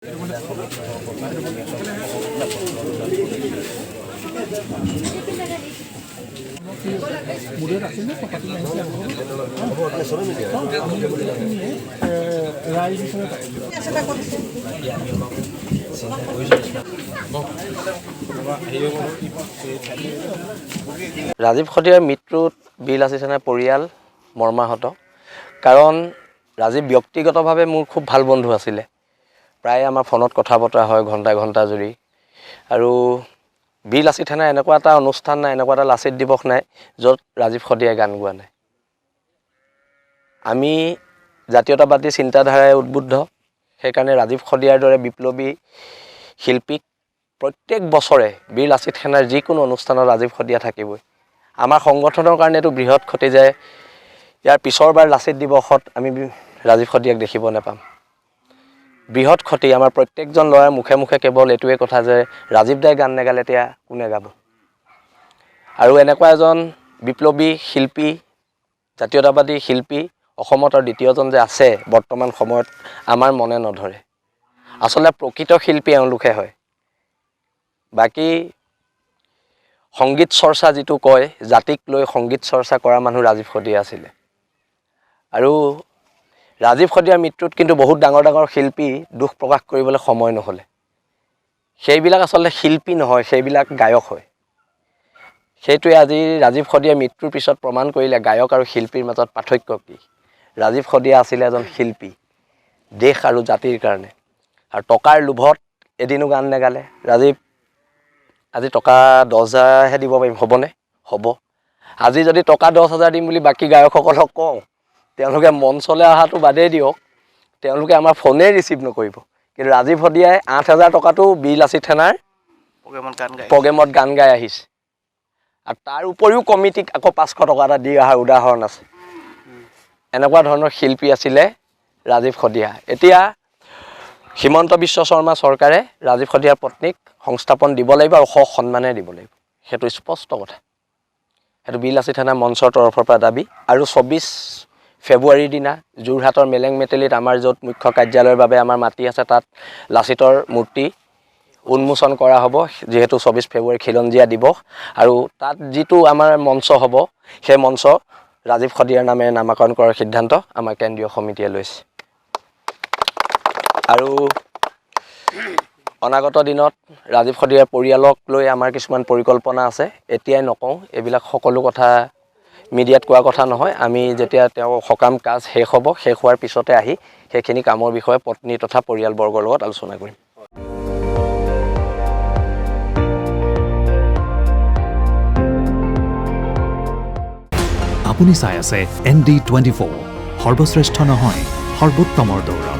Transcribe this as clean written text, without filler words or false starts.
ৰাজীৱ খতিয়াৰ মৃত্যুত বীৰ লাচিত সেনাৰ পৰিয়াল মৰ্মাহত। কাৰণ ৰাজীৱ ব্যক্তিগতভাৱে মোৰ খুব ভাল বন্ধু আছিলে। প্ৰায় আমাৰ ফোনত কথা বতৰা হয় ঘণ্টা ঘণ্টা জুৰি। আৰু বীৰ লাচিত সেনাৰ এনেকুৱা এটা অনুষ্ঠান নাই, এনেকুৱা এটা লাচিত দিৱস নাই য'ত ৰাজীৱ খতিয়াই গান গোৱা নাই। আমি জাতীয়তাবাদী চিন্তাধাৰাৰে উদ্বুদ্ধ, সেইকাৰণে ৰাজীৱ খতিয়াৰ দৰে বিপ্লৱী শিল্পীক প্ৰত্যেক বছৰে বীৰ লাচিত সেনাৰ যিকোনো অনুষ্ঠানত ৰাজীৱ খতিয়া থাকিবই। আমাৰ সংগঠনৰ কাৰণে এইটো বৃহৎ ক্ষতি যে ইয়াৰ পিছৰবাৰ লাচিত দিৱসত আমি ৰাজীৱ খতিয়াক দেখিব নাপাম। বৃহৎ ক্ষতি। আমাৰ প্ৰত্যেকজন ল'ৰাৰ মুখে মুখে কেৱল এইটোৱে কথা যে ৰাজীৱ দাই গান নেগালে এতিয়া কোনে গাব। আৰু এনেকুৱা এজন বিপ্লৱী শিল্পী, জাতীয়তাবাদী শিল্পী অসমত আৰু দ্বিতীয়জন যে আছে বৰ্তমান সময়ত আমাৰ মনে নধৰে। আচলতে প্ৰকৃত শিল্পী এওঁলোকে হয়। বাকী সংগীত চৰ্চা যিটো কয়, জাতিক লৈ সংগীত চৰ্চা কৰা মানুহ ৰাজীৱ খতিয়া আছিলে। আৰু ৰাজীৱ খতিয়াৰ মৃত্যুত কিন্তু বহুত ডাঙৰ ডাঙৰ শিল্পী দুখ প্ৰকাশ কৰিবলৈ সময় নহ'লে। সেইবিলাক আচলতে শিল্পী নহয়, সেইবিলাক গায়ক হয়। সেইটোৱে আজি ৰাজীৱ খতিয়াৰ মৃত্যুৰ পিছত প্ৰমাণ কৰিলে গায়ক আৰু শিল্পীৰ মাজত পাৰ্থক্য কি। ৰাজীৱ খতিয়া আছিলে এজন শিল্পী দেশ আৰু জাতিৰ কাৰণে। আৰু টকাৰ লোভত এদিনো গান নেগালে। ৰাজীৱ আজি টকা 10,000হে দিব পাৰিম, হ'বনে? হ'ব। আজি যদি টকা 10,000 দিম বুলি বাকী গায়কসকলক কওঁ, তেওঁলোকে মঞ্চলৈ অহাটো বাদেই দিয়ক, তেওঁলোকে আমাৰ ফোনেই ৰিচিভ নকৰিব। কিন্তু ৰাজীৱ খতিয়াই 8,000 টকাটো বীৰ লাচিত সেনাৰ প্ৰগ্ৰেমত গান গাই আহিছে। আৰু তাৰ উপৰিও কমিটিক আকৌ 500 টকা এটা দি অহাৰ উদাহৰণ আছে। এনেকুৱা ধৰণৰ শিল্পী আছিলে ৰাজীৱ খতিয়া। এতিয়া হিমন্ত বিশ্ব শৰ্মা চৰকাৰে ৰাজীৱ খতিয়াৰ পত্নীক সংস্থাপন দিব লাগিব আৰু সন্মানে দিব লাগিব। সেইটো স্পষ্ট কথা। সেইটো বীৰ লাচিত সেনা মঞ্চৰ তৰফৰ পৰা দাবী। আৰু 24 ফেব্ৰুৱাৰীৰ দিনা যোৰহাটৰ মেলেং মেটেলিত আমাৰ য'ত মুখ্য কাৰ্যালয়ৰ বাবে আমাৰ মাটি আছে, তাত লাচিতৰ মূৰ্তি উন্মোচন কৰা হ'ব, যিহেতু 24 ফেব্ৰুৱাৰী খিলঞ্জীয়া দিৱস। আৰু তাত যিটো আমাৰ মঞ্চ হ'ব, সেই মঞ্চ ৰাজীৱ খতিয়াৰ নামেৰে নামাকৰণ কৰাৰ সিদ্ধান্ত আমাৰ কেন্দ্ৰীয় সমিতিয়ে লৈছে। আৰু অনাগত দিনত ৰাজীৱ খতিয়াৰ পৰিয়ালক লৈ আমাৰ কিছুমান পৰিকল্পনা আছে। এতিয়াই নকওঁ, এইবিলাক সকলো কথা মিডিয়াত কোৱা কথা নহয়। আমি যেতিয়া তেওঁ সকাম কাজ শেষ হ'ব, শেষ হোৱাৰ পিছতে আহি সেইখিনি কামৰ বিষয়ে পত্নী তথা পৰিয়ালবৰ্গৰ লগত আলোচনা কৰিম। আপুনি চাই আছে ND24, সৰ্বশ্ৰেষ্ঠ নহয় সৰ্বোত্তমৰ দৌৰ।